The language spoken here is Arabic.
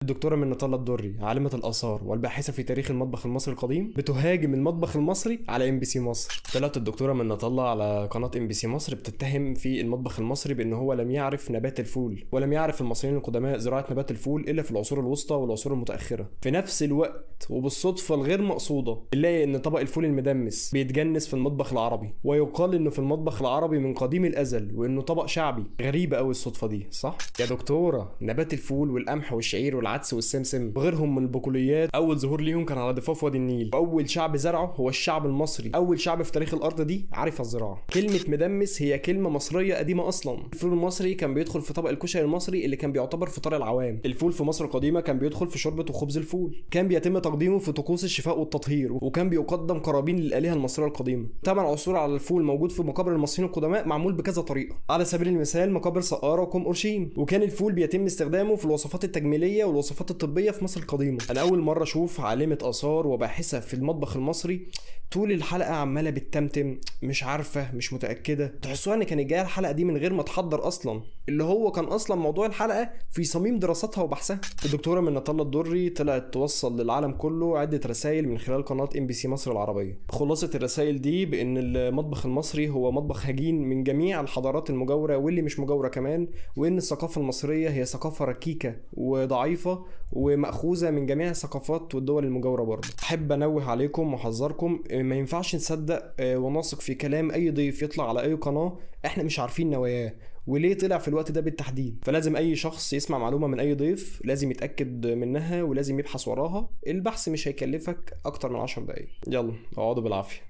الدكتورة منة الله الدري، عالمة الآثار والباحثة في تاريخ المطبخ المصري القديم، بتهاجم المطبخ المصري على ام بي سي مصر. طلعت الدكتورة منة الله على قناة ام بي سي مصر بتتهم في المطبخ المصري بأن هو لم يعرف نبات الفول، ولم يعرف المصريين القدماء زراعة نبات الفول إلا في العصور الوسطى والعصور المتأخرة. في نفس الوقت وبالصدفة الغير مقصودة نلاقي أن طبق الفول المدمس بيتجنس في المطبخ العربي، ويقال أنه في المطبخ العربي من قديم الأزل، وأنه طبق شعبي. غريبة أوي الصدفة دي، صح؟ يا دكتورة، نبات الفول والقمح والشعير والعدس والسمسم وغيرهم من البقوليات أول ظهور ليهم كان على ضفاف وادي النيل، وأول شعب زرعه هو الشعب المصري، أول شعب في تاريخ الأرض دي عارف الزراعة. كلمة مدمس هي كلمة مصرية قديمة أصلا. الفول المصري كان بيدخل في طبق الكشري المصري اللي كان بيعتبر فطار العوام. الفول في مصر القديمة كان بيدخل في شوربة وخبز الفول، كان بيتم تقديمه في طقوس الشفاء والتطهير، وكان بيقدم قرابين للآلهة المصرية القديمة. 8 عصور على الفول موجود في مقابر المصريين القدماء، معمول بكذا طريقة. على سبيل المثال مقابر سقارة وكوم أورشيم. وكان الفول بيتم استخدامه في الوصفات التجميلية والوصفات الطبية في مصر القديمة. أنا أول مرة أشوف عالمة آثار وباحثة في المطبخ المصري طول الحلقة عمالة بتتمتم، مش عارفة، مش متأكدة. تحسوها إن كانت جاية الحلقة دي من غير ما تحضر أصلا، اللي هو كان أصلا موضوع الحلقة في صميم دراستها وبحثها. الدكتورة منة الله الدري طلعت توصل للعالم كله عدة رسائل من خلال قناة ام بي سي مصر العربية. خلاصة الرسائل دي بأن المطبخ المصري هو مطبخ هجين من جميع الحضارات المجاورة واللي مش مجاورة كمان، وإن الثقافة المصرية هي ثقافة ركيكة وضعيفة ومأخوذة من جميع الثقافات والدول المجاورة برضه. أحب أنوه عليكم وأحذركم، ما ينفعش نصدق ونثق في كلام أي ضيف يطلع على أي قناة إحنا مش عارفين نواياه وليه طلع في الوقت ده بالتحديد. فلازم أي شخص يسمع معلومة من أي ضيف لازم يتأكد منها ولازم يبحث وراها. البحث مش هيكلفك أكتر من 10 دقايق. يلا اقعدوا بالعافية.